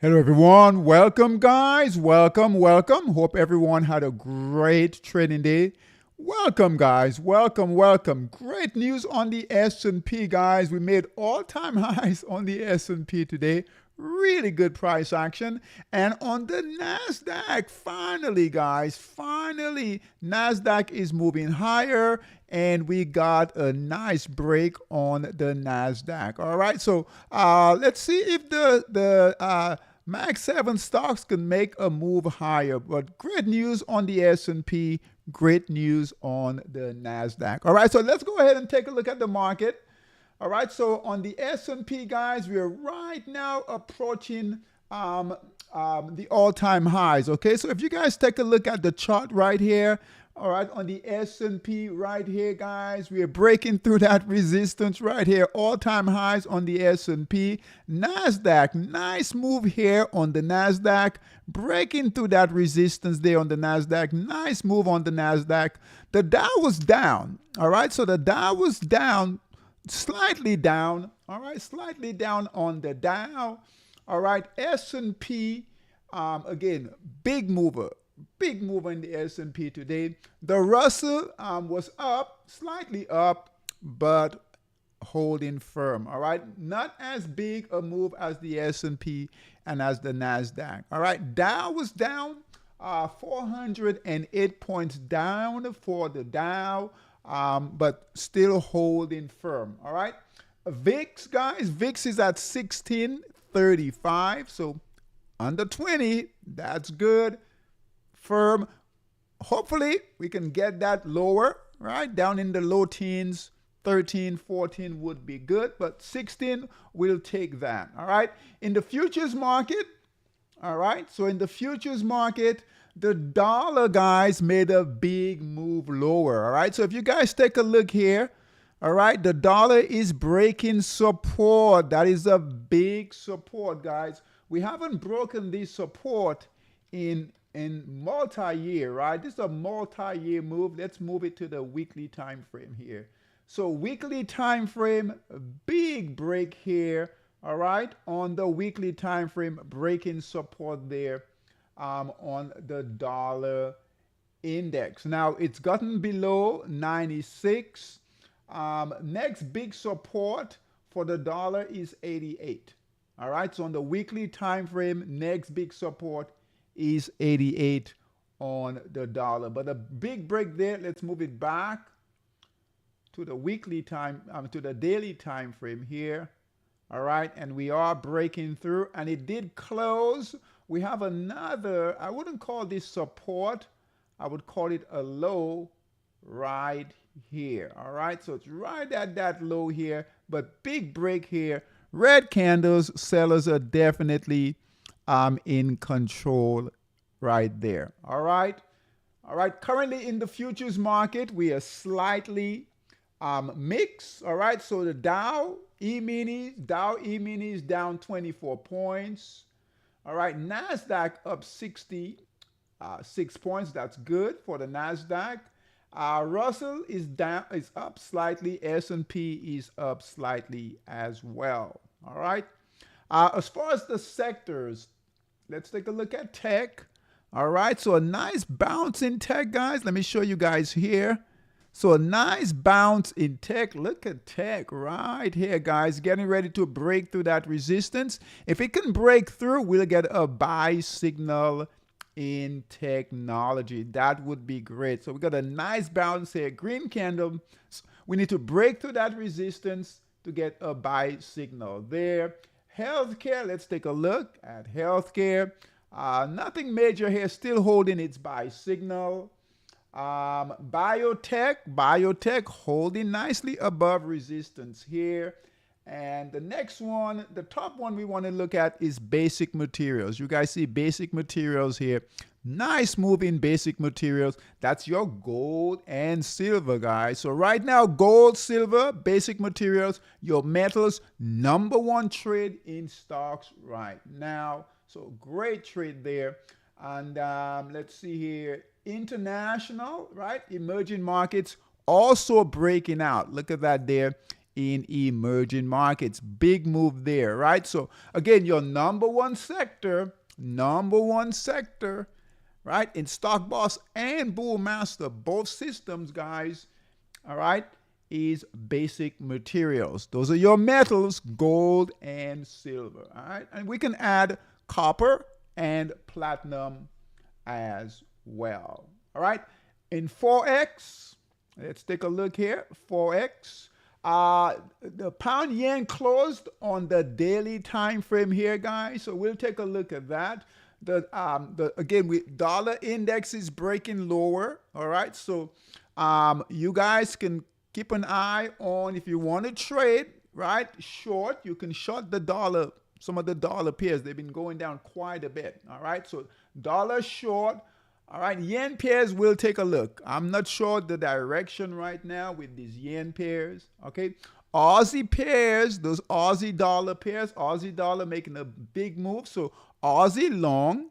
Hello everyone, welcome guys, welcome. Hope everyone had a great trading day. Welcome guys, welcome. Great news on the S&P guys. We made all-time highs on the S&P today. Really good price action. And on the NASDAQ, finally guys, NASDAQ is moving higher and we got a nice break on the NASDAQ. All right, so let's see if the Max 7 stocks can make a move higher, but great news on the S&P, great news on the NASDAQ. All right, so let's go ahead and take a look at the market. All right, so on the S&P, guys, we are right now approaching the all-time highs, okay? So if you guys take a look at the chart right here, all right, on the S&P right here, guys, we are breaking through that resistance right here, all-time highs on the S&P. NASDAQ, nice move here on the NASDAQ, breaking through that resistance there on the NASDAQ. Nice move on the NASDAQ. The Dow was down, all right? So the Dow was down, slightly down, all right? Slightly down on the Dow, all right? S&P, again, big mover in the S&P today. The Russell was up, slightly up, but holding firm. All right, not as big a move as the S&P and as the NASDAQ. All right, Dow was down, 408 points down for the Dow, but still holding firm. All right, VIX, guys, VIX is at 1635, so under 20. That's good. Firm. Hopefully we can get that lower, right? Down in the low teens, 13, 14 would be good, but 16, we'll take that, all right? In the futures market, all right? So in the futures market, the dollar, guys, made a big move lower, all right? So if you guys take a look here, all right, the dollar is breaking support. That is a big support, guys. We haven't broken this support in multi-year, right? This is a multi-year move. Let's move it to the weekly time frame here. So weekly time frame, big break here, all right? On the weekly time frame, breaking support there on the dollar index. Now it's gotten below 96. Next big support for the dollar is 88. All right, so on the weekly time frame, next big support is 88 on the dollar. But a big break there. Let's move it back to the weekly time, to the daily time frame here. All right, and we are breaking through, and it did close. We have another, I wouldn't call this support, I would call it a low right here. All right, so it's right at that low here, but big break here. Red candles, sellers are definitely in control right there. All right. Currently in the futures market, we are slightly mixed. All right. So the Dow E-mini is down 24 points. All right. NASDAQ up 66 points. That's good for the NASDAQ. Russell is up slightly. S&P is up slightly as well. All right. As far as the sectors, let's take a look at tech. All right, so a nice bounce in tech, guys. Let me show you guys here. So a nice bounce in tech. Look at tech right here, guys. Getting ready to break through that resistance. If it can break through, we'll get a buy signal in technology. That would be great. So we got a nice bounce here. Green candle. We need to break through that resistance to get a buy signal there. Healthcare, let's take a look at healthcare. Nothing major here, still holding its buy signal. Biotech holding nicely above resistance here. And the next one, the top one we want to look at is basic materials. You guys see basic materials here. Nice move in basic materials. That's your gold and silver, guys. So right now, gold, silver, basic materials, your metals, #1 trade in stocks right now. So great trade there. And let's see here. International, right? Emerging markets also breaking out. Look at that there. in emerging markets. Big move there, right? So again, your number one sector, right, in Stock Boss and Bullmaster, both systems, guys, all right, is basic materials. Those are your metals, gold and silver, all right? And we can add copper and platinum as well, all right? In Forex, let's take a look here. Forex, the pound yen closed on the daily time frame here, guys. So we'll take a look at that. Again, dollar index is breaking lower. All right. So you guys can keep an eye on, if you want to trade, right, short, you can short the dollar, some of the dollar pairs. They've been going down quite a bit. All right. So dollar short. All right, yen pairs, we'll take a look. I'm not sure the direction right now with these yen pairs, okay? Aussie pairs, those Aussie dollar pairs, Aussie dollar making a big move. So Aussie long,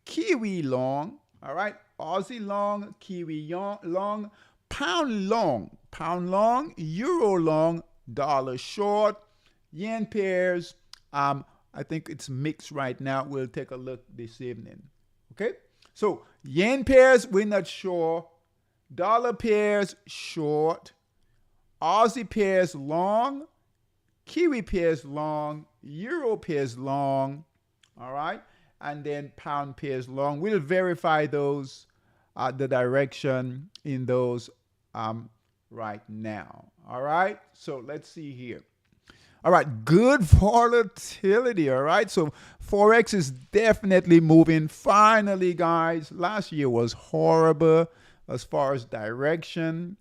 Kiwi long, all right? Aussie long, Kiwi long, pound long, euro long, dollar short, yen pairs. I think it's mixed right now. We'll take a look this evening, okay? So yen pairs, we're not sure. Dollar pairs, short. Aussie pairs, long. Kiwi pairs, long. Euro pairs, long. All right. And then pound pairs, long. We'll verify those, the direction in those right now. All right. So let's see here. All right, good volatility, all right? So Forex is definitely moving. Finally, guys, last year was horrible as far as direction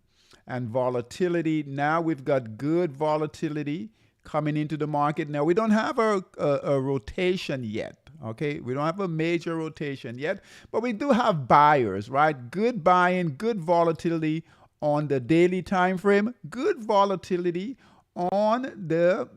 and volatility. Now we've got good volatility coming into the market. Now, we don't have a rotation yet, okay? We don't have a major rotation yet, but we do have buyers, right? Good buying, good volatility on the daily time frame, good volatility on the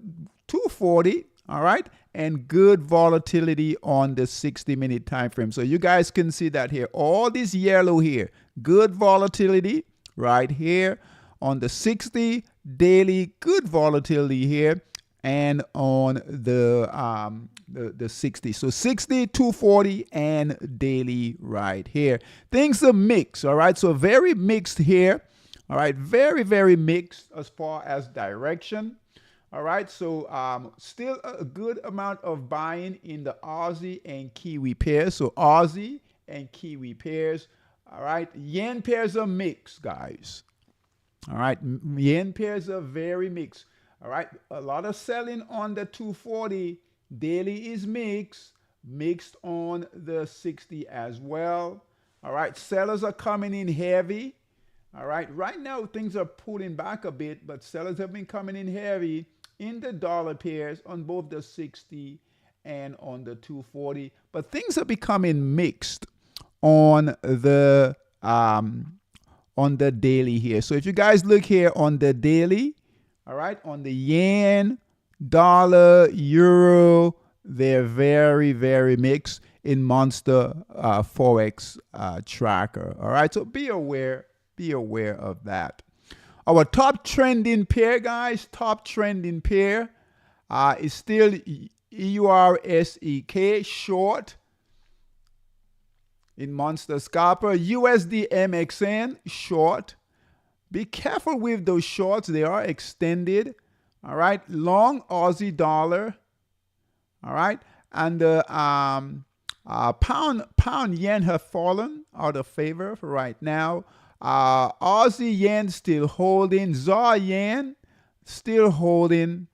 240, all right, and good volatility on the 60-minute time frame. So you guys can see that here. All this yellow here, good volatility right here on the 60 daily, good volatility here, and on the 60. So 60, 240, and daily right here. Things are mixed, all right? So very mixed here. All right, very, very mixed as far as direction. All right, so still a good amount of buying in the Aussie and Kiwi pairs. So Aussie and Kiwi pairs. All right, yen pairs are mixed, guys. All right, yen pairs are very mixed. All right, a lot of selling on the 240. Daily is mixed on the 60 as well. All right, sellers are coming in heavy. All right, right now things are pulling back a bit, but sellers have been coming in heavy in the dollar pairs on both the 60 and on the 240. But things are becoming mixed on the daily here. So if you guys look here on the daily, all right, on the yen, dollar, euro, they're very, very mixed in Monster Forex Tracker. All right, so be aware of that. Our top trending pair, guys, is still EURSEK short in Monster Scalper. USD MXN short. Be careful with those shorts. They are extended. All right. Long Aussie dollar. All right. And the pound yen have fallen out of favor for right now. Aussie yen still holding. ZAR yen still holding.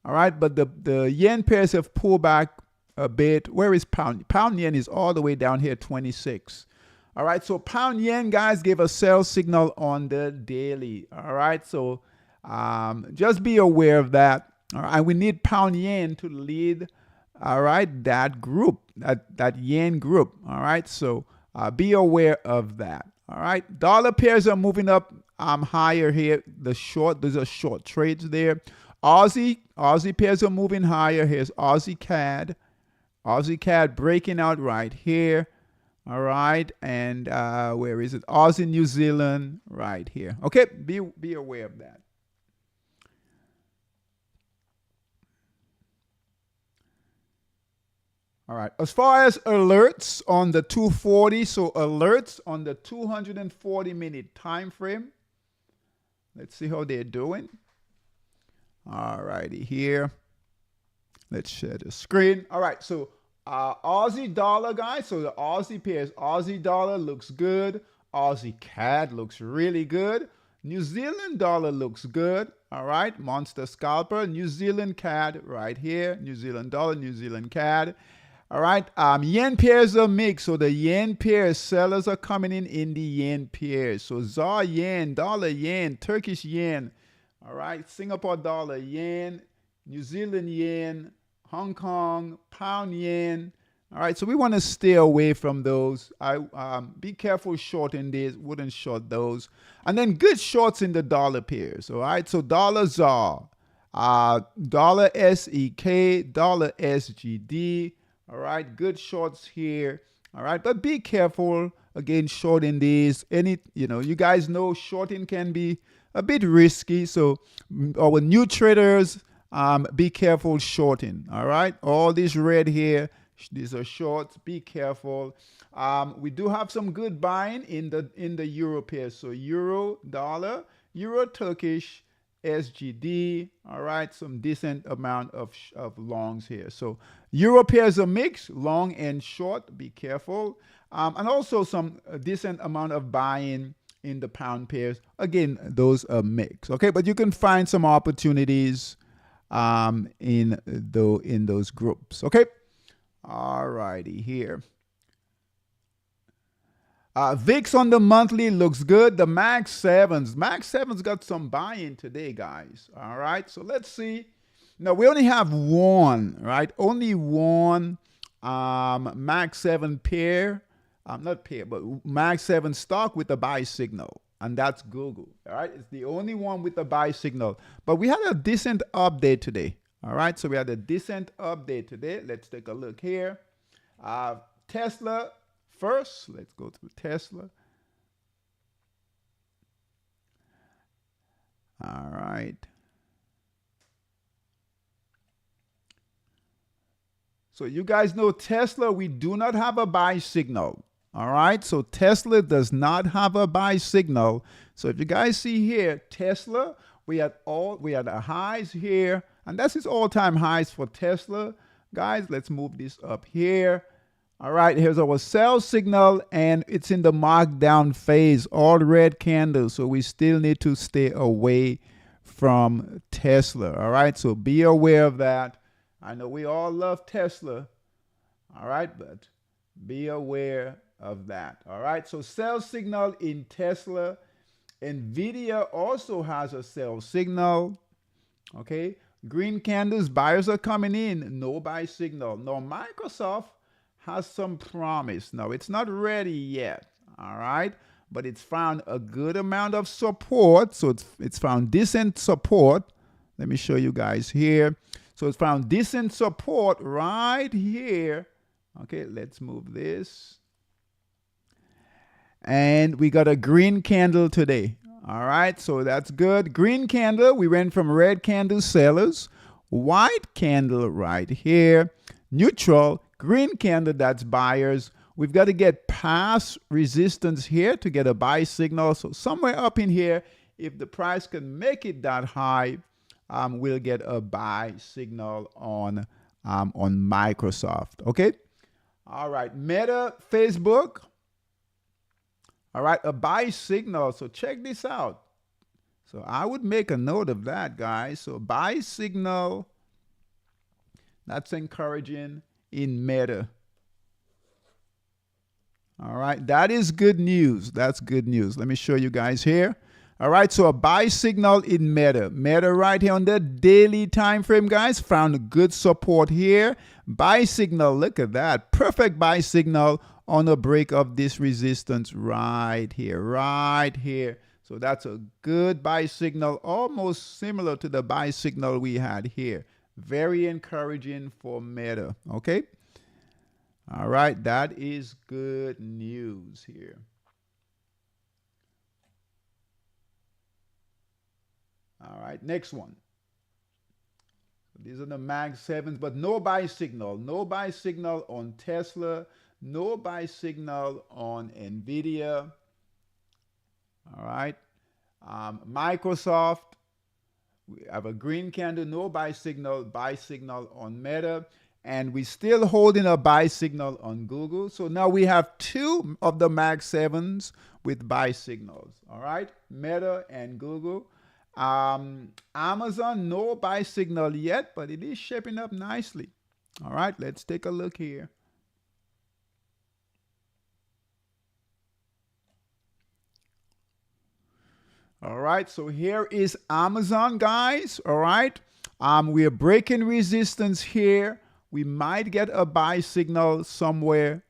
All right. But the yen pairs have pulled back a bit. Where is pound? Pound yen is all the way down here, 26. All right. So pound yen, guys, gave a sell signal on the daily. All right. So just be aware of that. All right. And we need pound yen to lead. All right. That group, that yen group. All right. So be aware of that. All right. Dollar pairs are moving up higher here. Those are short trades there. Aussie pairs are moving higher. Here's Aussie CAD. Aussie CAD breaking out right here. All right. And where is it? Aussie New Zealand right here. Okay. Be aware of that. All right. As far as alerts on the 240, so alerts on the 240-minute time frame. Let's see how they're doing. All righty here. Let's share the screen. All right. So Aussie dollar, guys. So the Aussie pairs, Aussie dollar looks good. Aussie CAD looks really good. New Zealand dollar looks good. All right. Monster scalper, New Zealand CAD right here. New Zealand dollar, New Zealand CAD. All right. Yen pairs are mixed. So the yen pairs, sellers are coming in the yen pairs. So ZAR yen, dollar yen, Turkish yen. All right. Singapore dollar yen, New Zealand yen, Hong Kong, pound yen. All right. So we want to stay away from those. Be careful shorting these. Wouldn't short those. And then good shorts in the dollar pairs. All right. So dollar ZAR, dollar SEK, dollar SGD. All right, good shorts here. All right, but be careful again shorting these. You guys know shorting can be a bit risky. So our new traders, be careful shorting. All right, all this red here, these are shorts. Be careful. We do have some good buying in the euro pair. So euro dollar, euro Turkish, SGD, all right, some decent amount of longs here. So euro pairs are mixed, long and short, be careful. And also some decent amount of buying in the pound pairs. Again, those are mixed, okay? But you can find some opportunities in those groups, okay? All righty here. VIX on the monthly looks good. The Max 7's got some buy-in today, guys. All right, so let's see. Now, we only have one, right? Only one Max 7 pair. Not pair, but Max 7 stock with a buy signal. And that's Google, all right? It's the only one with a buy signal. But we had a decent update today, all right? So we had a decent update today. Let's take a look here. Tesla. First, let's go to Tesla. All right. So you guys know Tesla, we do not have a buy signal. All right. So Tesla does not have a buy signal. So if you guys see here, Tesla, we had the highs here, and that's its all-time highs for Tesla. Guys, let's move this up here. All right, here's our sell signal, and it's in the markdown phase, all red candles. So we still need to stay away from Tesla. All right, so be aware of that. I know we all love Tesla. All right, but be aware of that. All right, so sell signal in Tesla. NVIDIA also has a sell signal. Okay, green candles, buyers are coming in, no buy signal. Now, Microsoft has some promise. Now, it's not ready yet, all right? But it's found a good amount of support. So it's found decent support. Let me show you guys here. So it's found decent support right here. Okay, let's move this. And we got a green candle today. All right, so that's good. Green candle, we went from red candle sellers. White candle right here. Neutral. Green candle, that's buyers. We've got to get past resistance here to get a buy signal. So somewhere up in here, if the price can make it that high, we'll get a buy signal on Microsoft. Okay. All right. Meta, Facebook. All right. A buy signal. So check this out. So I would make a note of that, guys. So buy signal. That's encouraging in Meta. All right, that is good news. That's good news. Let me show you guys here. All right, so a buy signal in Meta. Meta right here on the daily time frame, guys, found good support here. Buy signal, look at that. Perfect buy signal on a break of this resistance right here, right here. So that's a good buy signal, almost similar to the buy signal we had here. Very encouraging for Meta, okay? All right, that is good news here. All right, next one. These are the Mag 7s, but no buy signal. No buy signal on Tesla. No buy signal on NVIDIA. All right. Microsoft. We have a green candle, no buy signal on Meta. And we're still holding a buy signal on Google. So now we have two of the Mag 7s with buy signals. All right. Meta and Google. Amazon, no buy signal yet, but it is shaping up nicely. All right, let's take a look here. All right, so here is Amazon, guys. All right, we're breaking resistance here. We might get a buy signal somewhere.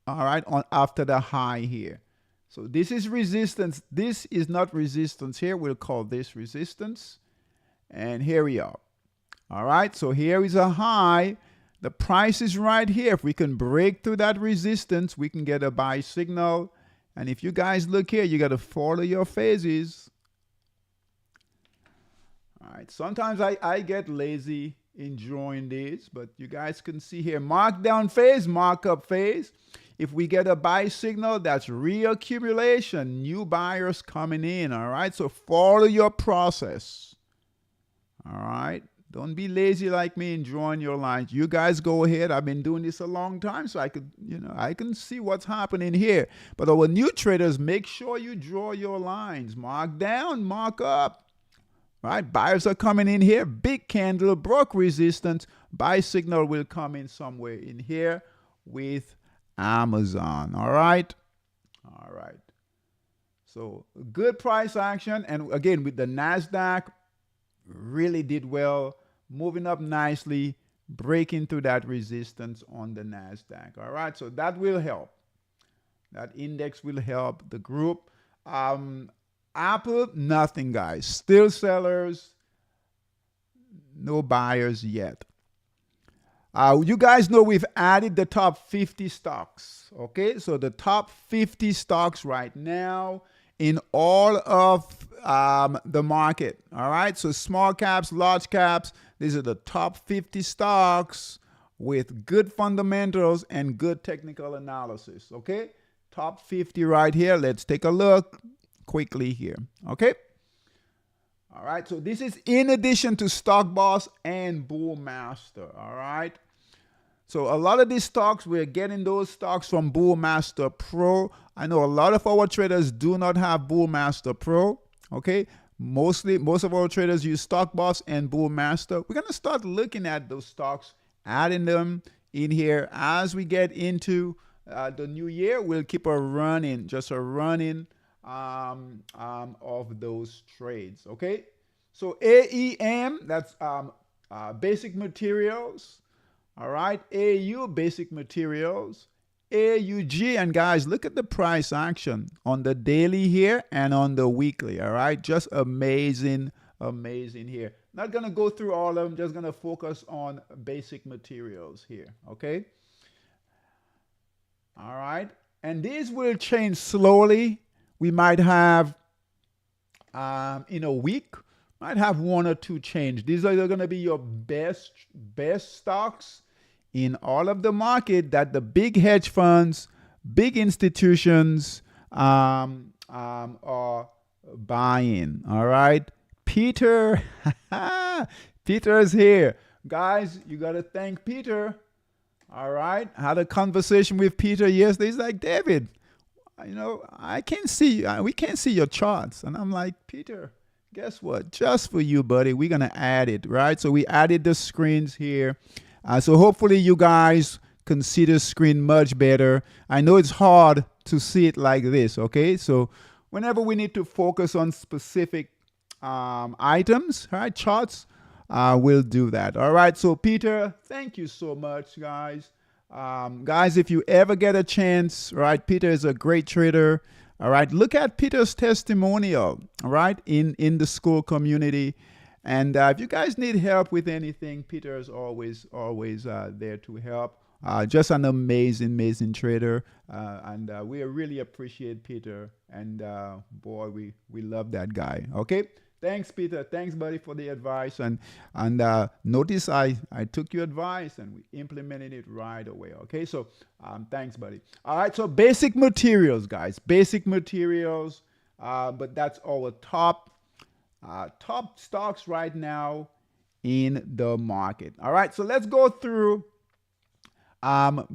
All right, on after the high here. So this is resistance. This is not resistance here. We'll call this resistance. And here we are. All right, so here is a high. The price is right here. If we can break through that resistance, we can get a buy signal. And if you guys look here, you got to follow your phases. All right, sometimes I get lazy in drawing these, but you guys can see here, mark down phase, mark up phase. If we get a buy signal, that's reaccumulation, new buyers coming in. All right, so follow your process. All right, don't be lazy like me in drawing your lines. You guys go ahead. I've been doing this a long time, so I can see what's happening here. But our new traders, make sure you draw your lines. Mark down, mark up. All right, buyers are coming in here. Big candle, broke resistance. Buy signal will come in somewhere in here with Amazon. All right. So good price action. And again, with the NASDAQ, really did well, moving up nicely, breaking through that resistance on the NASDAQ. All right. So that will help. That index will help the group. Apple, nothing, guys. Still sellers. No buyers yet. You guys know we've added the top 50 stocks. Okay, so the top 50 stocks right now in all of the market. All right, so small caps, large caps. These are the top 50 stocks with good fundamentals and good technical analysis. Okay, top 50 right here. Let's take a look quickly here. Okay. All right, so this is in addition to Stock Boss and Bull Master. All right, so a lot of these stocks, we're getting those stocks from Bull Master Pro. I know a lot of our traders do not have Bull Master Pro. Okay, most of our traders use Stock Boss and Bull Master. We're gonna start looking at those stocks, adding them in here as we get into the new year. We'll keep a running, of those trades. Okay, so AEM, that's basic materials. All right, AU, basic materials. AUG, and guys, look at the price action on the daily here and on the weekly. All right, just amazing here. Not gonna go through all of them, just gonna focus on basic materials here. Okay, all right, and these will change slowly. We might have, in a week, might have one or two change. These are going to be your best stocks in all of the market that the big hedge funds, big institutions are buying. All right. Peter, Peter's here. Guys, you got to thank Peter. All right. I had a conversation with Peter yesterday. He's like, David, I can't see, we can't see your charts. And I'm like, Peter, guess what? Just for you, buddy, we're going to add it, right? So we added the screens here. So hopefully you guys can see the screen much better. I know it's hard to see it like this, okay? So whenever we need to focus on specific items, right, charts, we'll do that. All right, so Peter, thank you so much, guys. Guys, if you ever get a chance, right, Peter is a great trader. All right, look at Peter's testimonial, all right, in the SKOOL community. And if you guys need help with anything, Peter is always there to help. Just an amazing trader. And we really appreciate Peter. And boy, we love that guy. Okay, Thanks, Peter. Thanks, buddy, for the advice. And notice I took your advice and we implemented it right away. Okay, so thanks, buddy. All right, so basic materials, guys. Basic materials. But that's our top stocks right now in the market. All right, so let's go through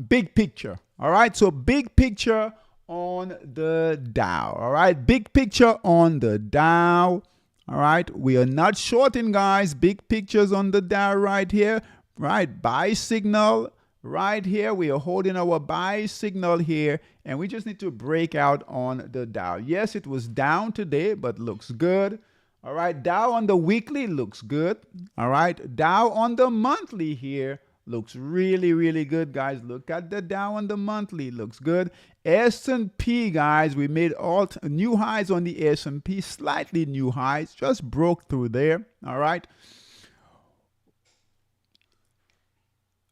big picture. All right, so big picture on the Dow. All right, big picture on the Dow. All right, we are not shorting, guys. Big pictures on the Dow right here. Right, buy signal right here. We are holding our buy signal here, and we just need to break out on the Dow. Yes, it was down today, but looks good. All right, Dow on the weekly looks good. All right, Dow on the monthly here looks really, really good, guys. Look at the Dow on the monthly. Looks good. S&P, guys, we made all new highs on the S&P. Slightly new highs. Just broke through there. All right.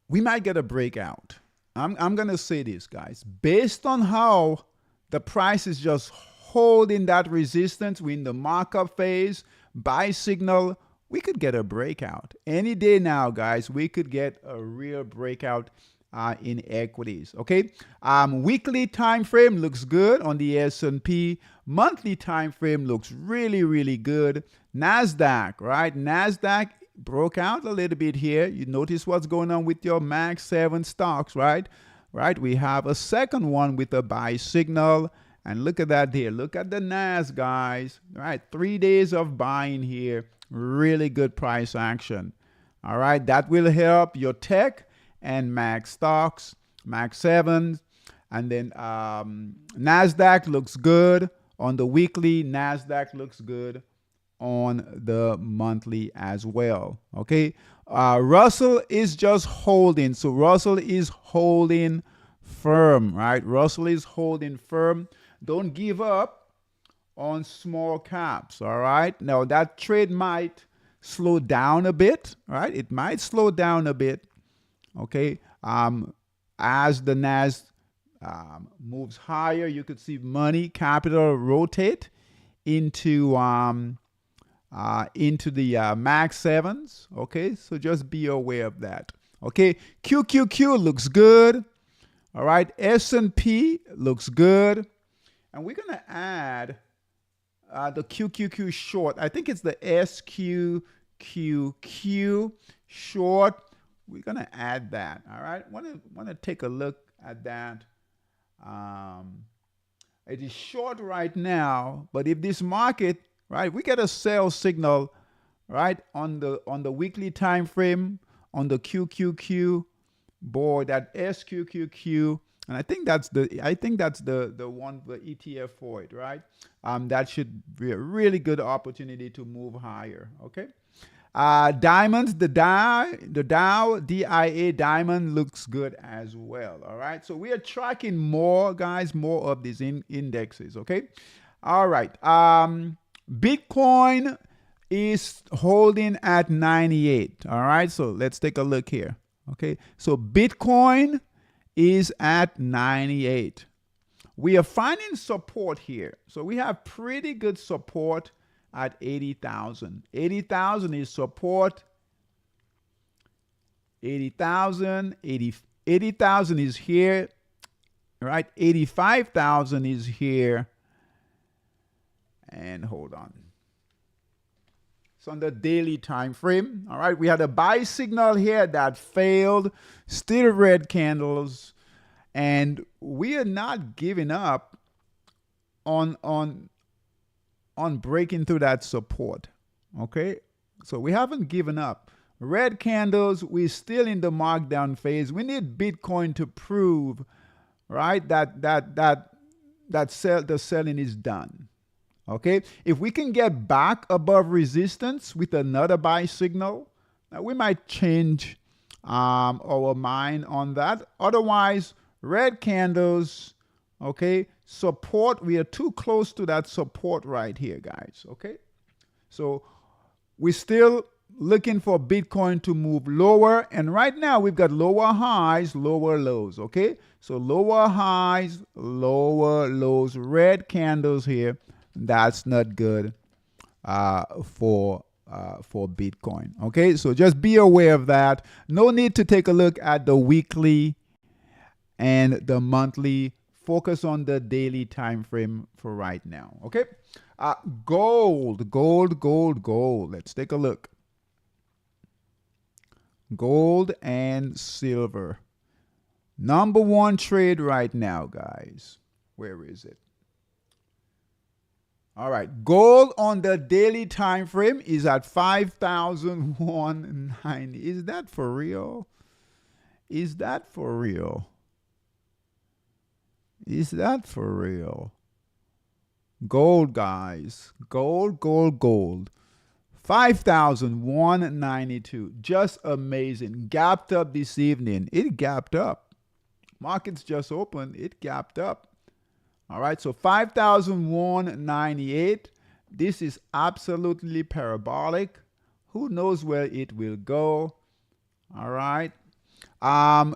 We might get a breakout. I'm going to say this, guys. Based on how the price is just holding that resistance, we're in the markup phase, buy signal, we could get a breakout. Any day now, guys, we could get a real breakout in equities. Okay. Weekly time frame looks good on the S&P. Monthly time frame looks really, really good. NASDAQ, right? NASDAQ broke out a little bit here. You notice what's going on with your Mag 7 stocks, right? Right. We have a second one with a buy signal. And look at that here. Look at the NAS, guys. All right. 3 days of buying here. Really good price action. All right. That will help your tech and Mag stocks, Mag 7s. And then NASDAQ looks good on the weekly. NASDAQ looks good on the monthly as well. Okay. Russell is just holding. So Russell is holding firm, right? Russell is holding firm. Don't give up on small caps, all right? Now, that trade might slow down a bit, right? It might slow down a bit, okay? As the NAS moves higher, you could see money, capital rotate into the Mag 7s, okay? So just be aware of that, okay? QQQ looks good, all right? S&P looks good. And we're going to add the QQQ short. I think it's the SQQQ short. We're going to add that. All right. Want to take a look at that. It is short right now, but if this market, right, we get a sell signal, right, on the weekly time frame on the QQQ board, that SQQQ. And I think that's the one, the ETF for it, right? That should be a really good opportunity to move higher. Okay. Diamonds, the Dow DIA diamond looks good as well. All right. So we are tracking more, guys, more of these indexes. Okay. All right. Bitcoin is holding at 98. All right. So let's take a look here. Okay. So Bitcoin is at 98. We are finding support here. So we have pretty good support at 80,000. 80,000 is support. 80,000 is here, right? 85,000 is here. And hold on. It's on the daily time frame. All right, we had a buy signal here that failed, still red candles, and we are not giving up on breaking through that support. Okay, so we haven't given up. Red candles, we're still in the markdown phase. We need Bitcoin to prove, right, that the selling is done. Okay, if we can get back above resistance with another buy signal, we might change our mind on that. Otherwise, red candles, okay, support, we are too close to that support right here, guys. Okay, so we're still looking for Bitcoin to move lower, and right now we've got lower highs, lower lows. Okay, so lower highs, lower lows, red candles here. That's not good. for Bitcoin. Okay, so just be aware of that. No need to take a look at the weekly and the monthly. Focus on the daily time frame for right now. Okay, gold. Let's take a look. Gold and silver. Number one trade right now, guys. Where is it? All right. Gold on the daily time frame is at 5,190. Is that for real? Is that for real? Is that for real? Gold, guys. Gold. 5,192. Just amazing. Gapped up this evening. It gapped up. Markets just opened. It gapped up. All right. So 5,198. This is absolutely parabolic. Who knows where it will go? All right.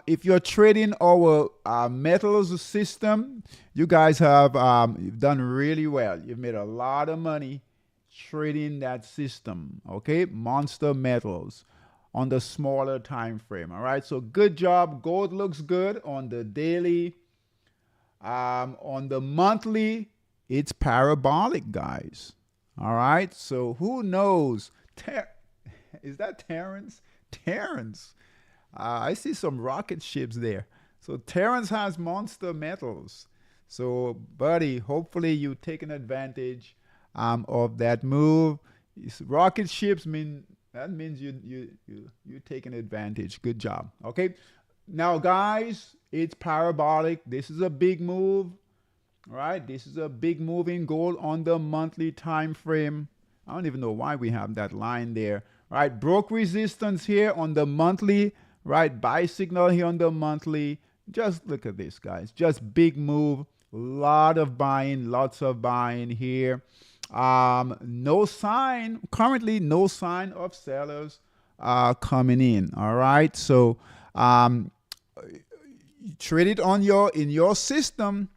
If you're trading our metals system, you guys have you've done really well. You've made a lot of money trading that system. Okay, monster metals on the smaller time frame. All right, so good job. Gold looks good on the daily. On the monthly, it's parabolic, guys. All right, so who knows? Is that Terrence? Terrence. I see some rocket ships there. So Terrence has monster metals. So, buddy, hopefully you taken advantage of that move. Rocket ships means you taking advantage. Good job. Okay. Now, guys, it's parabolic. This is a big move. All right. This is a big move in gold on the monthly time frame. I don't even know why we have that line there. All right. Broke resistance here on the monthly. Right, buy signal here on the monthly. Just look at this, guys. Just big move. Lot of buying, lots of buying here. No sign, currently no sign of sellers coming in. All right, so trade it on in your system.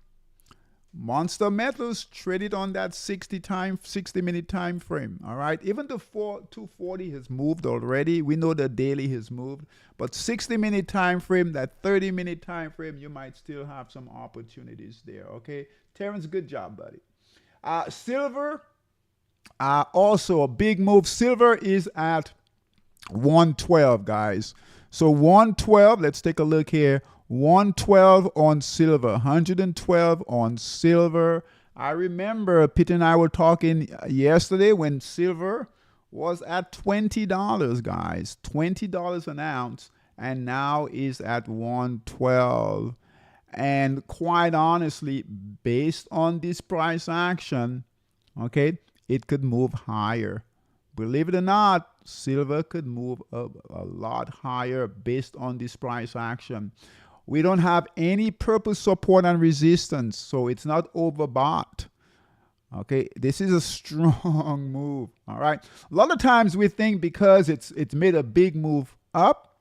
Monster metals traded on that 60-minute time frame. All right. Even the 240 has moved already. We know the daily has moved. But 60-minute time frame, that 30-minute time frame, you might still have some opportunities there. Okay. Terrence, good job, buddy. Silver, also a big move. Silver is at 112, guys. So 112, let's take a look here. 112 on silver, 112 on silver. I remember Peter and I were talking yesterday when silver was at $20, guys. $20 an ounce, and now is at 112. And quite honestly, based on this price action, okay, it could move higher. Believe it or not, silver could move up a lot higher based on this price action. We don't have any purple support and resistance, so it's not overbought. Okay, this is a strong move. All right. A lot of times we think because it's made a big move up,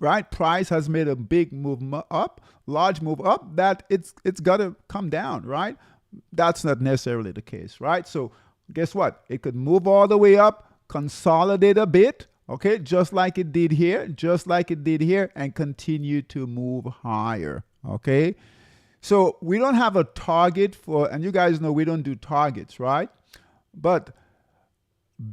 right? Price has made a big move up, large move up, that it's got to come down, right? That's not necessarily the case, right? So guess what? It could move all the way up, consolidate a bit. Okay, just like it did here, and continue to move higher. Okay, so we don't have a target for, and you guys know we don't do targets, right? But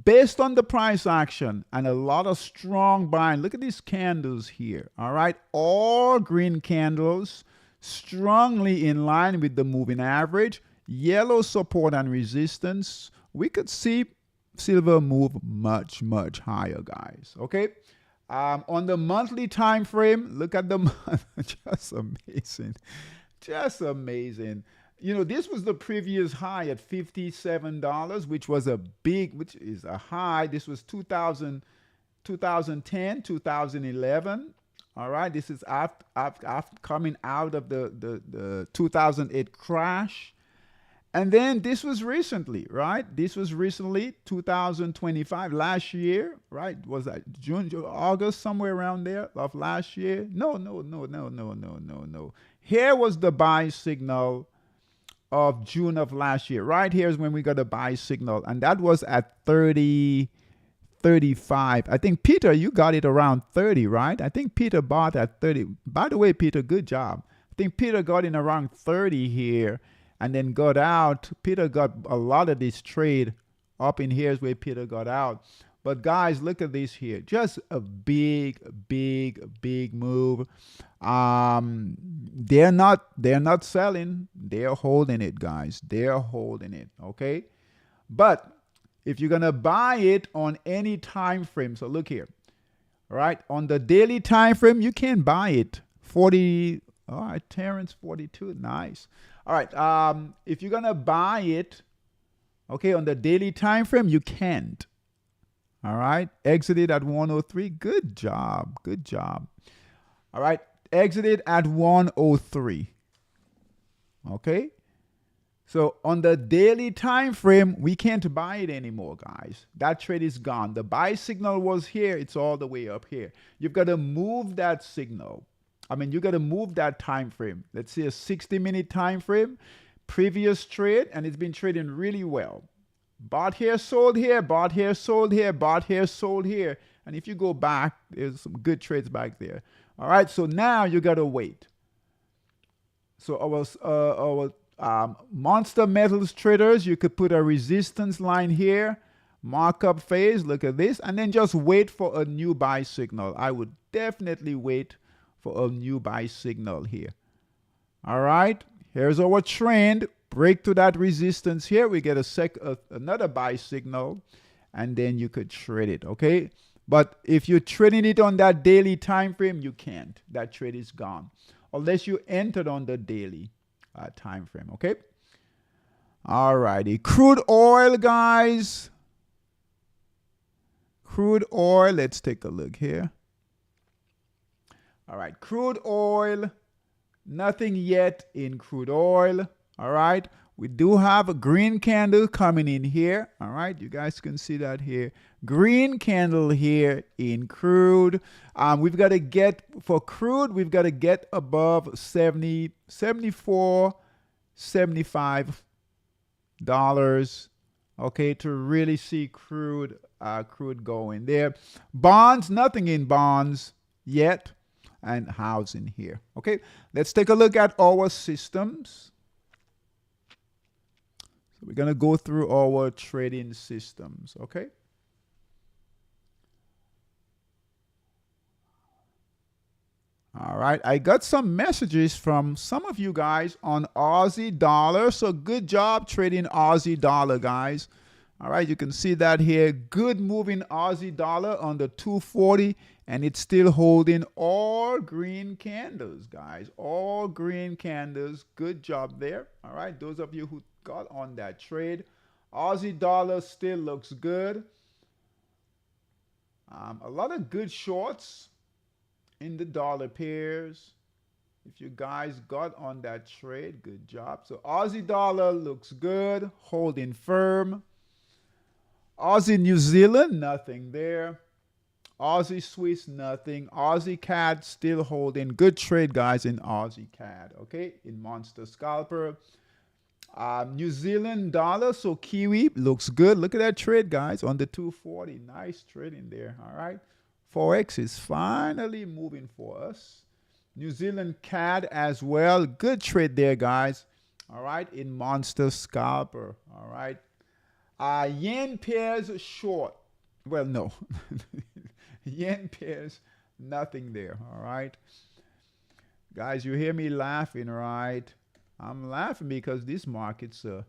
based on the price action and a lot of strong buying, look at these candles here. All right, all green candles, strongly in line with the moving average, yellow support and resistance. We could see silver move much higher, guys. Okay, on the monthly time frame, look at the month. Just amazing. You know, this was the previous high at $57, which is a high. This was 2010, 2011. All right, this is after coming out of the 2008 crash. And then this was recently, right? This was recently 2025, last year, right? Was that June, August, somewhere around there of last year? No. Here was the buy signal of June of last year. Right here is when we got a buy signal, and that was at 30, 35. I think, Peter, you got it around 30, right? I think Peter bought at 30. By the way, Peter, good job. I think Peter got in around 30 here and then got out. Peter got a lot of this trade up in here is where Peter got out. But guys, look at this here. Just a big, big, big move. They're not selling. They're holding it, guys. They're holding it. Okay. But if you're gonna buy it on any time frame, so look here. All right. On the daily time frame, you can buy it. 40. All right, Terrence, 42. Nice. All right. If you're gonna buy it, okay, on the daily time frame, you can't. All right. Exited at 103. Good job. Good job. All right. Exited at 103. Okay. So on the daily time frame, we can't buy it anymore, guys. That trade is gone. The buy signal was here. It's all the way up here. You've got to move that signal. I mean, you got to move that time frame. Let's say a 60-minute time frame. Previous trade, and it's been trading really well. Bought here, sold here, bought here, sold here, bought here, sold here. And if you go back, there's some good trades back there. All right, so now you got to wait. So our monster metals traders, you could put a resistance line here, markup phase, look at this, and then just wait for a new buy signal. I would definitely wait for a new buy signal here. All right, here's our trend. Break to that resistance here. We get another buy signal, and then you could trade it, okay? But if you're trading it on that daily time frame, you can't. That trade is gone unless you entered on the daily time frame, okay? All righty. Crude oil, guys. Crude oil. Let's take a look here. All right. Crude oil. Nothing yet in crude oil. All right. We do have a green candle coming in here. All right. You guys can see that here. Green candle here in crude. We've got to get, for crude, we've got to get above 70, 74, $75, okay, to really see crude going there. Bonds, nothing in bonds yet, and housing here. Okay, let's take a look at our systems. So we're gonna go through our trading systems. Okay. All right, I got some messages from some of you guys on Aussie dollar. So good job trading Aussie dollar, guys. All right, you can see that here. Good moving Aussie dollar on the 240, and it's still holding all green candles, guys. All green candles. Good job there. All right, those of you who got on that trade. Aussie dollar still looks good. A lot of good shorts in the dollar pairs. If you guys got on that trade, good job. So Aussie dollar looks good, holding firm. Aussie New Zealand, nothing there. Aussie Swiss, nothing. Aussie CAD still holding. Good trade, guys, in Aussie CAD, okay, in Monster Scalper. New Zealand dollar, so Kiwi looks good. Look at that trade, guys, on the 240. Nice trade in there, all right. Forex is finally moving for us. New Zealand CAD as well. Good trade there, guys. All right, in Monster Scalper. All right. Yen pairs short. Well, no. Yen pairs, nothing there. All right. Guys, you hear me laughing, right? I'm laughing because these markets are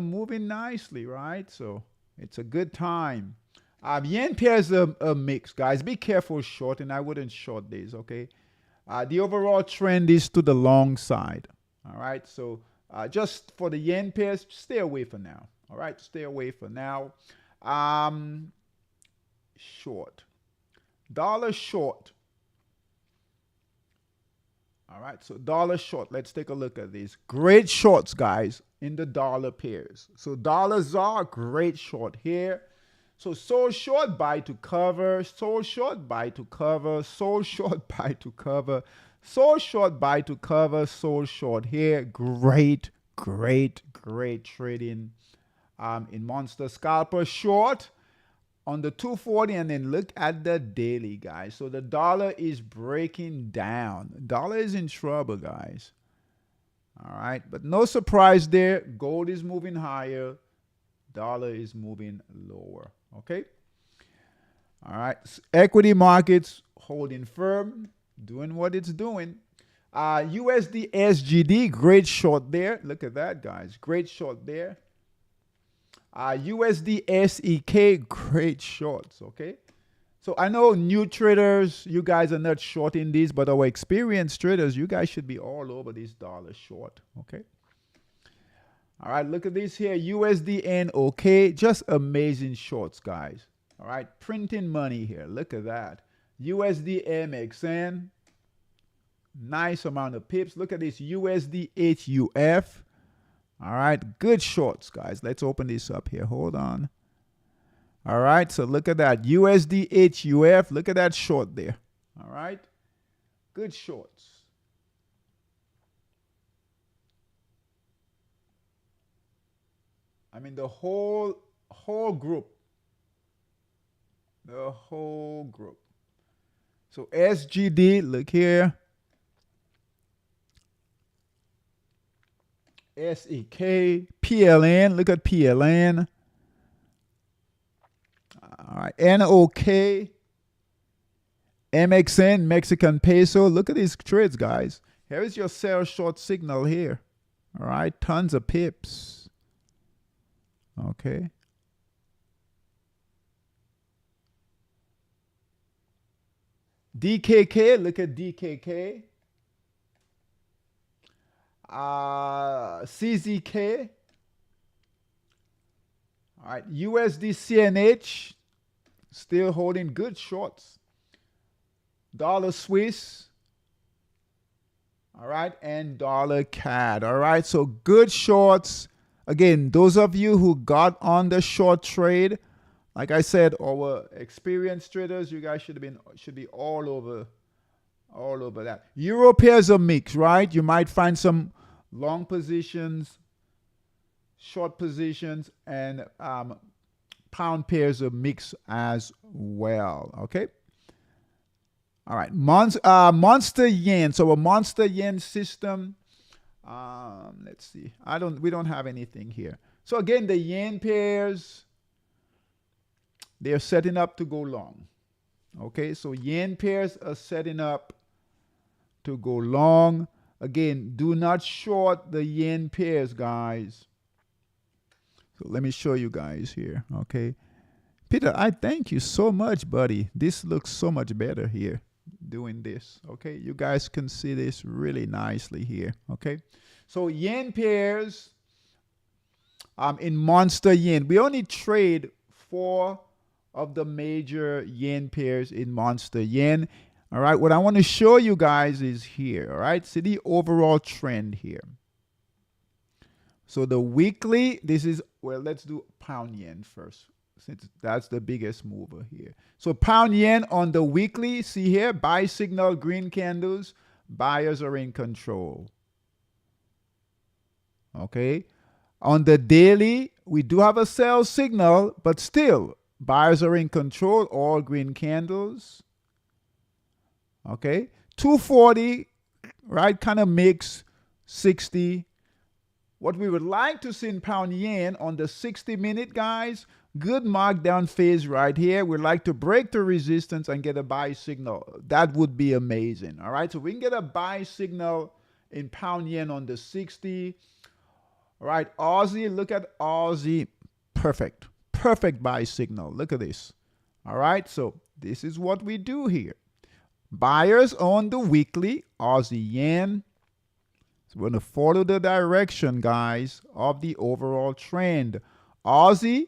moving nicely, right? So it's a good time. Yen pairs a mix, guys. Be careful shorting. I wouldn't short these, okay? The overall trend is to the long side. All right. So just for the yen pairs, stay away for now. All right. Stay away for now. Short. Dollar short. All right. So dollar short. Let's take a look at these. Great shorts, guys, in the dollar pairs. So dollars are great short here. So sold short, buy to cover, sold short, buy to cover, sold short, buy to cover, Sold short, buy to cover, sold short here. Great, great, great trading in Monster Scalper. Short on the 240, and then look at the daily, guys. So the dollar is breaking down. Dollar is in trouble, guys. All right, but no surprise there. Gold is moving higher. Dollar is moving lower. Okay. All right. Equity markets holding firm, doing what it's doing. USD SGD, great short there. Look at that, guys. Great short there. USD SEK, great shorts. Okay. So I know new traders, you guys are not shorting these, but our experienced traders, you guys should be all over this dollar short. Okay. All right. Look at this here. USD NOK, just amazing shorts, guys. All right, printing money here. Look at that. USD MXN. Nice amount of pips. Look at this USD HUF. All right, good shorts, guys. Let's open this up here. Hold on. All right, so look at that. USD HUF. Look at that short there. All right, good shorts. I mean, the whole group. The whole group. So SGD, look here. SEK, PLN, look at PLN. All right, NOK, MXN, Mexican peso. Look at these trades, guys. Here is your sell short signal here. All right, tons of pips. Okay. DKK, look at DKK. CZK. All right, USD CNH, still holding good shorts. Dollar Swiss. All right, and dollar CAD. All right, so good shorts. Again, those of you who got on the short trade, like I said, our experienced traders, you guys should be all over that. Euro pairs are mixed, right? You might find some long positions, short positions, and pound pairs are mixed as well. Okay. All right. Monster yen. So a monster yen system. Let's see. We don't have anything here. So again, the yen pairs, they're setting up to go long. Okay, so yen pairs are setting up to go long. Again, do not short the yen pairs, guys. So let me show you guys here. Okay, Peter, I thank you so much, buddy. This looks so much better here doing this. Okay, you guys can see this really nicely here. Okay, so yen pairs in monster yen, we only trade 4 of the major yen pairs in monster yen. All right, what I want to show you guys is here. All right, see the overall trend here. So the weekly, this is, well, let's do pound yen first, since that's the biggest mover here. So pound yen on the weekly, see here, buy signal, green candles, buyers are in control. Okay, on the daily, we do have a sell signal, but still, buyers are in control, all green candles. Okay, 240, right, kind of mix, 60. What we would like to see in pound yen on the 60-minute, guys, good markdown phase right here. We'd like to break the resistance and get a buy signal. That would be amazing. All right, so we can get a buy signal in pound yen on the 60. All right, Aussie, look at Aussie. Perfect. Perfect buy signal. Look at this. All right, so this is what we do here. Buyers on the weekly, Aussie yen. So we're going to follow the direction, guys, of the overall trend. Aussie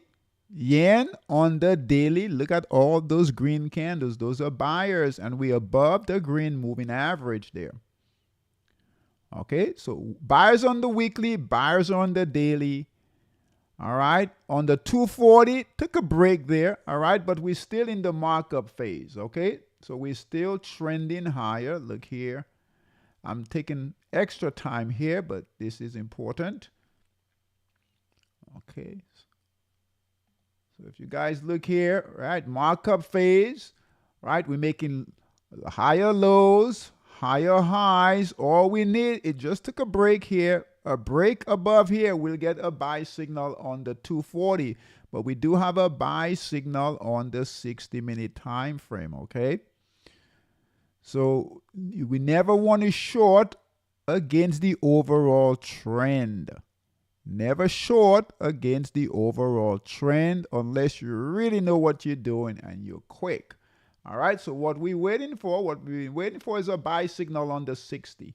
yen on the daily. Look at all those green candles. Those are buyers, and we're above the green moving average there. Okay, so buyers on the weekly, buyers on the daily. All right, on the 240, took a break there. All right, but we're still in the markup phase. Okay, so we're still trending higher. Look here. I'm taking extra time here, but this is important. Okay. So if you guys look here, right, markup phase, right, we're making higher lows, higher highs. All we need, it just took a break here. A break above here, we'll get a buy signal on the 240. But we do have a buy signal on the 60-minute time frame, okay? So we never want to short against the overall trend. Never short against the overall trend unless you really know what you're doing and you're quick. All right, so what we've been waiting for is a buy signal on the 60.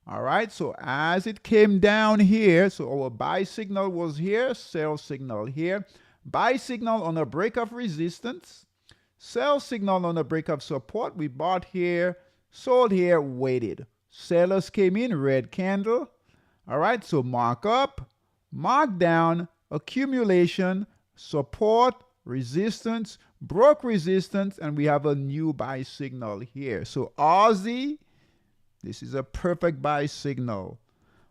All right, so as it came down here, so our buy signal was here, sell signal here, buy signal on a break of resistance, sell signal on a break of support. We bought here, sold here, waited. Sellers came in, red candle. All right, so mark up, mark down, accumulation, support, resistance, broke resistance, and we have a new buy signal here. So Aussie, this is a perfect buy signal.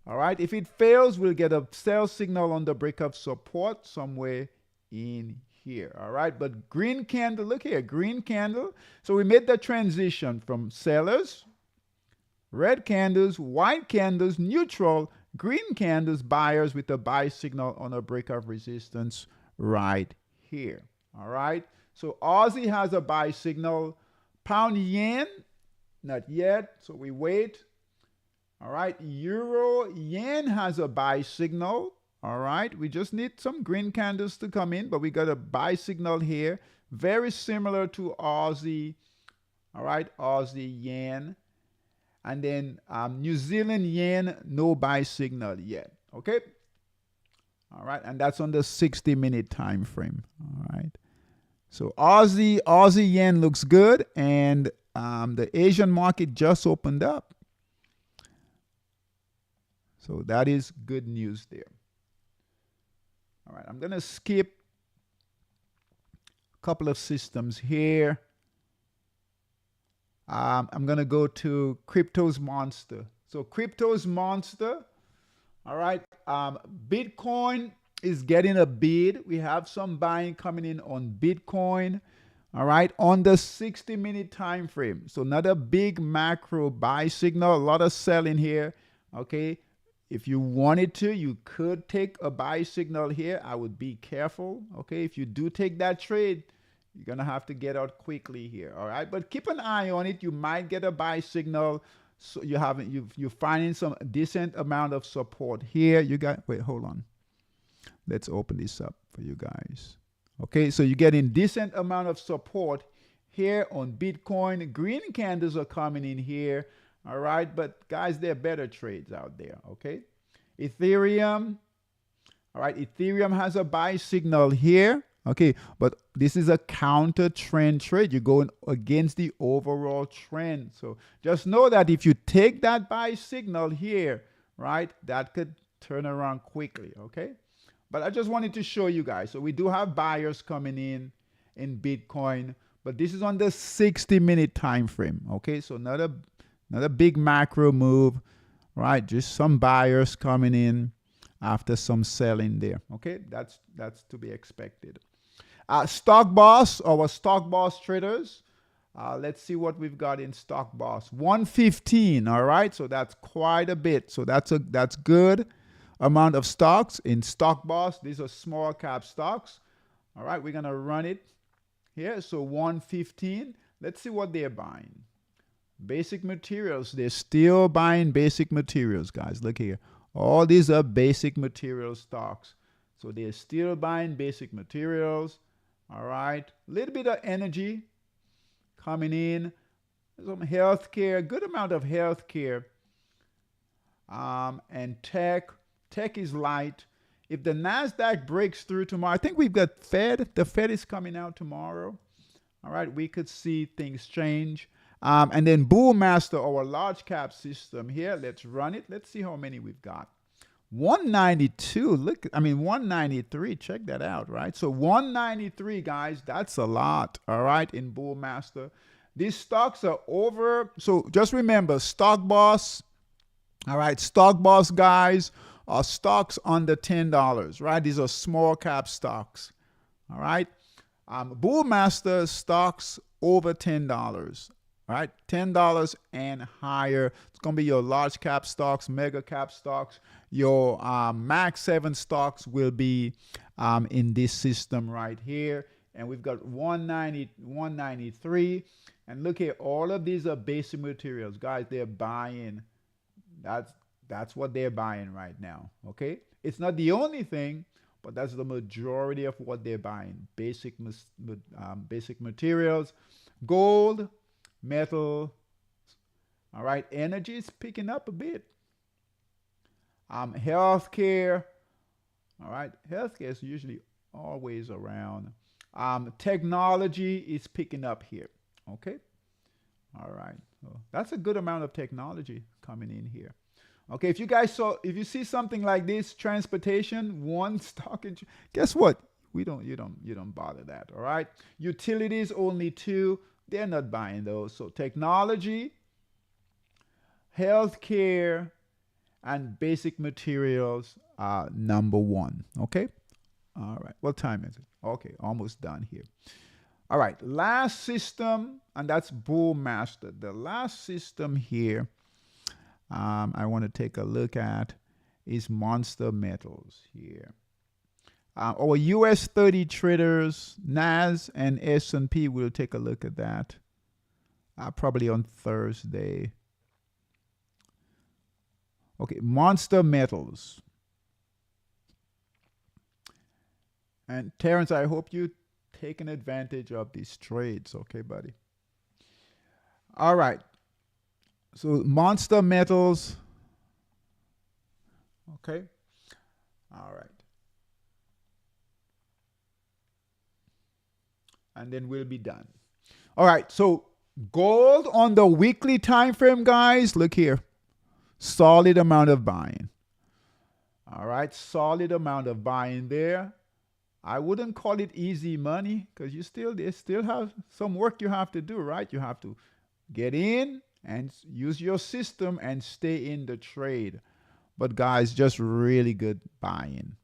All right, if it fails, we'll get a sell signal on the break of support somewhere in here. All right, but green candle, look here, green candle. So we made the transition from sellers, red candles, white candles, neutral, green candles, buyers with a buy signal on a break of resistance right here. All right, so Aussie has a buy signal. Pound yen, not yet, so we wait. All right, euro yen has a buy signal. All right, we just need some green candles to come in, but we got a buy signal here, very similar to Aussie. All right, Aussie yen. And then New Zealand yen, no buy signal yet. Okay. All right, and that's on the 60-minute time frame. All right. So Aussie yen looks good, and the Asian market just opened up. So that is good news there. All right, I'm going to skip a couple of systems here. I'm going to go to Crypto's Monster. So Crypto's Monster, all right, Bitcoin is getting a bid. We have some buying coming in on Bitcoin, all right, on the 60-minute time frame. So not a big macro buy signal, a lot of selling here, okay. If you wanted to, you could take a buy signal here. I would be careful, okay. If you do take that trade, you're going to have to get out quickly here, all right? But keep an eye on it. You might get a buy signal. So you're finding some decent amount of support here. Wait, hold on. Let's open this up for you guys. Okay, so you're getting decent amount of support here on Bitcoin. Green candles are coming in here, all right? But guys, there are better trades out there, okay? Ethereum, all right? Ethereum has a buy signal here. Okay, but this is a counter trend trade. You're going against the overall trend. So just know that if you take that buy signal here, right, that could turn around quickly, okay? But I just wanted to show you guys. So we do have buyers coming in Bitcoin, but this is on the 60-minute time frame, okay? So not a big macro move, right? Just some buyers coming in after some selling there, okay? That's to be expected. Stock Boss, our Stock Boss traders. Let's see what we've got in Stock Boss. 115, all right? So that's quite a bit. So that's good amount of stocks in Stock Boss. These are small cap stocks. All right, we're going to run it here. So 115. Let's see what they're buying. Basic materials. They're still buying basic materials, guys. Look here. All these are basic material stocks. So they're still buying basic materials. All right, a little bit of energy coming in, some healthcare, good amount of healthcare, and tech. Tech is light. If the NASDAQ breaks through tomorrow, I think we've got Fed. The Fed is coming out tomorrow. All right, we could see things change. And then Bullmaster, our large cap system here. Let's run it. Let's see how many we've got. 192, 193, check that out, right? So 193, guys, that's a lot, all right, in Bullmaster. These stocks are over, so just remember, Stock Boss, All right, stock boss guys are stocks under $10, right? These are small cap stocks. All right. Bullmaster stocks over $10. Right, $10 and higher. It's gonna be your large cap stocks, mega cap stocks. Your max 7 stocks will be in this system right here. And we've got 190, 193. And look here, all of these are basic materials, guys. They're buying. That's what they're buying right now. Okay, it's not the only thing, but that's the majority of what they're buying. Basic materials, gold, metal. All right, energy is picking up a bit. Healthcare. All right, healthcare is usually always around. Technology is picking up here. Okay. All right, so that's a good amount of technology coming in here. Okay, if you see something like this, transportation, one stock, guess what? You don't bother that. All right, utilities only 2. They're not buying those. So technology, healthcare, and basic materials are number 1. Okay. All right. What time is it? Okay, almost done here. All right, last system, and that's Bullmaster. The last system here I want to take a look at is Monster Metals here. Our US 30 traders, NAS and S&P, will take a look at that probably on Thursday. Okay, Monster Metals. And Terrence, I hope you taking advantage of these trades, okay, buddy? All right. So Monster Metals. Okay. All right. And then we'll be done. All right. So gold on the weekly time frame, guys. Look here. Solid amount of buying. All right. Solid amount of buying there. I wouldn't call it easy money because they still have some work you have to do, right? You have to get in and use your system and stay in the trade. But guys, just really good buying.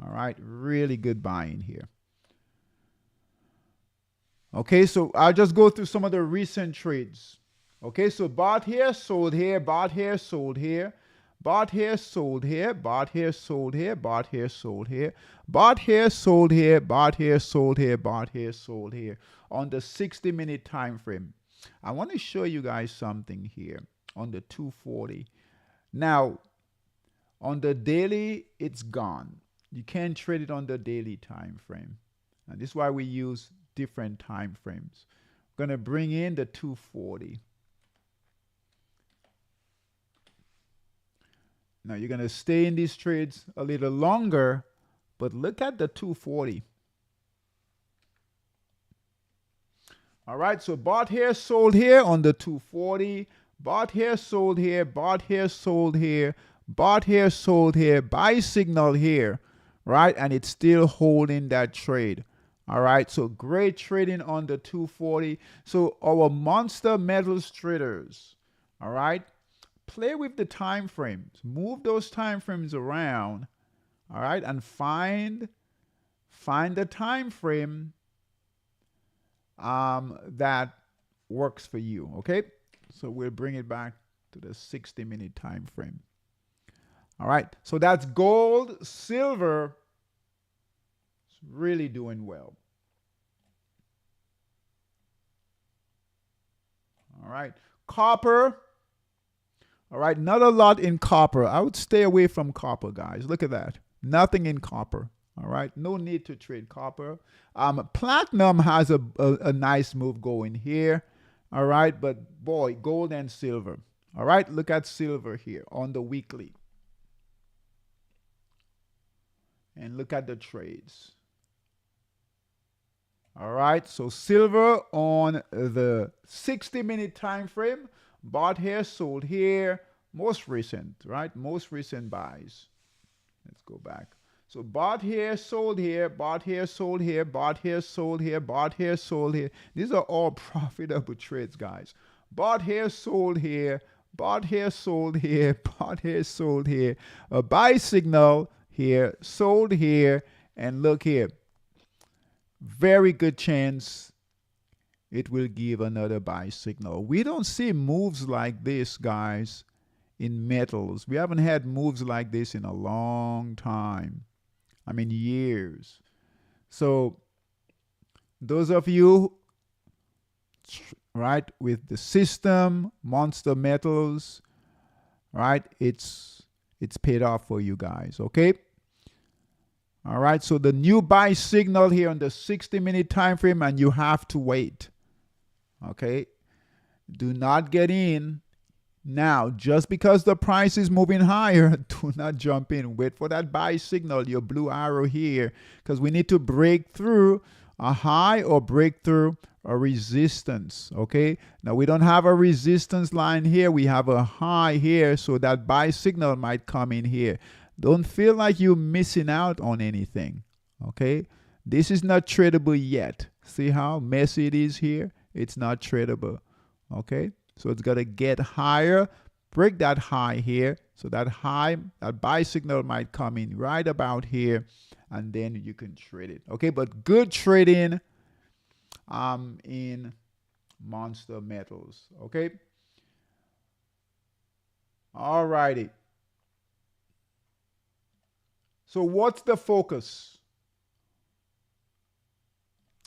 All right, really good buying here. Okay, so I'll just go through some of the recent trades. Okay, so bought here, sold here, bought here, sold here. Bought here, sold here, bought here, sold here, bought here, sold here, bought here, sold here, bought here, sold here, bought here, sold here. On the 60-minute time frame. I want to show you guys something here on the 240. Now, on the daily, it's gone. You can't trade it on the daily time frame. And this is why we use different time frames. I'm going to bring in the 240. Now you're going to stay in these trades a little longer, but look at the 240. All right, so bought here, sold here on the 240. Bought here, sold here, bought here, sold here, bought here, sold here, buy signal here, right? And it's still holding that trade. All right, so great trading on the 240. So our Monster Metals traders, all right, play with the time frames. Move those time frames around, all right, and find the time frame that works for you, okay? So we'll bring it back to the 60-minute time frame. All right, so that's gold. Silver is really doing well. All right, copper. All right, not a lot in copper. I would stay away from copper, guys. Look at that. Nothing in copper. All right, no need to trade copper. Platinum has a nice move going here. All right, but boy, gold and silver. All right, look at silver here on the weekly. And look at the trades. All right, so silver on the 60-minute time frame. Bought here, sold here. Most recent, right? Most recent buys. Let's go back. So bought here, sold here, bought here, sold here, bought here, sold here, bought here, sold here. These are all profitable trades, guys. Bought here, sold here, bought here, sold here, bought here, sold here, a buy signal here, sold here, and look here. Very good chance it will give another buy signal. We don't see moves like this, guys, in metals. We haven't had moves like this in a long time. I mean, years. So those of you, right, with the system, Monster Metals, right, it's paid off for you guys, okay? All right, so the new buy signal here on the 60-minute time frame, and you have to wait, okay? Do not get in now. Just because the price is moving higher, do not jump in. Wait for that buy signal, your blue arrow here, because we need to break through a high or break through a resistance, okay? Now, we don't have a resistance line here. We have a high here, so that buy signal might come in here. Don't feel like you're missing out on anything, okay? This is not tradable yet. See how messy it is here? It's not tradable, okay? So it's got to get higher, break that high here. So that high, that buy signal might come in right about here, and then you can trade it, okay? But good trading in Monster Metals, okay? All righty. So what's the focus?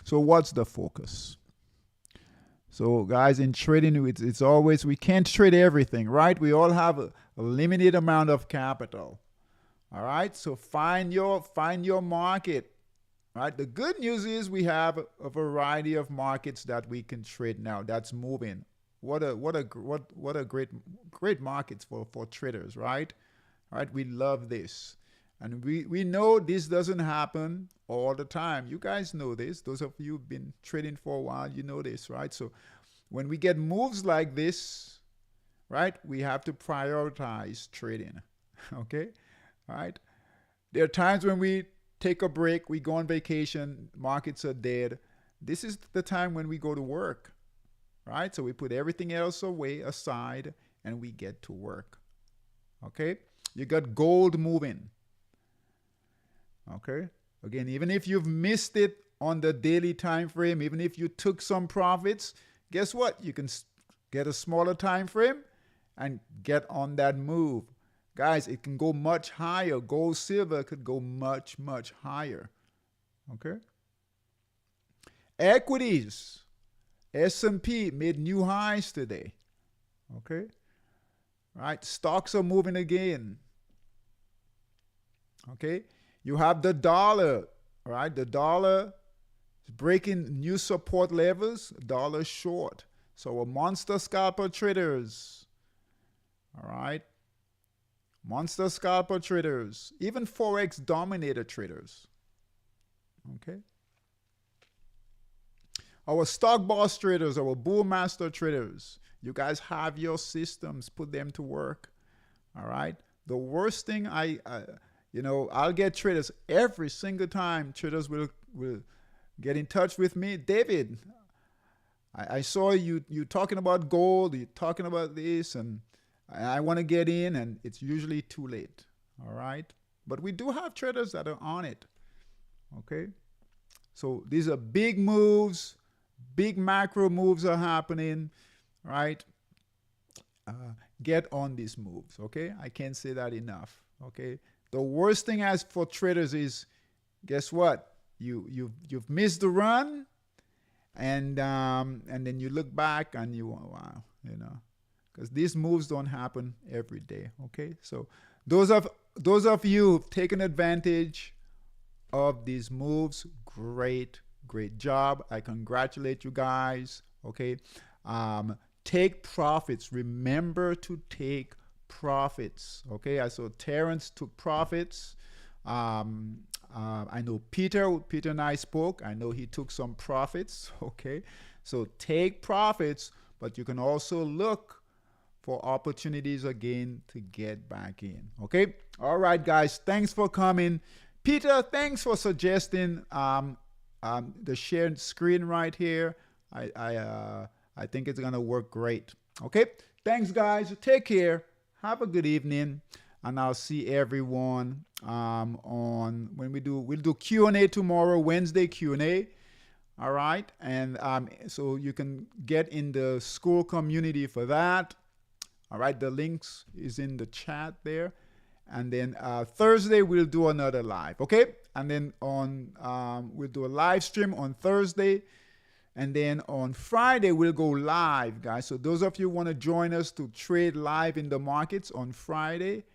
So what's the focus? So guys, in trading, it's always, we can't trade everything, right? We all have a limited amount of capital. All right, so find your market. Right. The good news is we have a variety of markets that we can trade now. That's moving. What a great markets for traders, right? All right, we love this. And we know this doesn't happen all the time. You guys know this. Those of you who've been trading for a while, you know this, right? So when we get moves like this, right, we have to prioritize trading, okay? All right? There are times when we take a break, we go on vacation, markets are dead. This is the time when we go to work, right? So we put everything else away, aside, and we get to work, okay? You got gold moving. Okay. Again, even if you've missed it on the daily time frame, even if you took some profits, guess what? You can get a smaller time frame and get on that move. Guys, it can go much higher. Gold, silver could go much, much higher. Okay. Equities. S&P made new highs today. Okay. Right. Stocks are moving again. Okay. You have the dollar, right? The dollar is breaking new support levels, dollar short. So a monster scalper traders, all right? Monster scalper traders, even Forex dominator traders, okay? Our stock boss traders, our bull master traders, you guys have your systems, put them to work, all right? The worst thing I'll get traders every single time. Traders will get in touch with me. David, I saw you talking about gold, you're talking about this, and I want to get in, and it's usually too late. All right? But we do have traders that are on it. Okay? So these are big moves, big macro moves are happening, right? Get on these moves, okay? I can't say that enough, okay? The worst thing as for traders is, guess what? You've missed the run, and then you look back and you want, wow, because these moves don't happen every day. Okay, so those of you who've taken advantage of these moves, great job. I congratulate you guys. Okay, take profits. Remember to take profits. Okay, I saw Terrence took profits. I know Peter and I spoke. I know he took some profits. Okay, so take profits, but you can also look for opportunities again to get back in. Okay, all right, guys, thanks for coming. Peter, thanks for suggesting the shared screen right here. I think it's gonna work great. Okay? Thanks, guys. Take care. Have a good evening. And I'll see everyone on when we'll do Q&A tomorrow, Wednesday Q&A. All right. And so you can get in the SKOOL community for that. All right. The links is in the chat there. And then Thursday, we'll do another live. Okay. And then we'll do a live stream on Thursday. And then on Friday, we'll go live, guys. So those of you who want to join us to trade live in the markets on Friday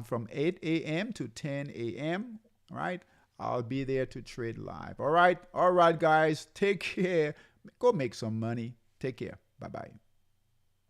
from 8 a.m. to 10 a.m., right? I'll be there to trade live. All right, guys. Take care. Go make some money. Take care. Bye-bye.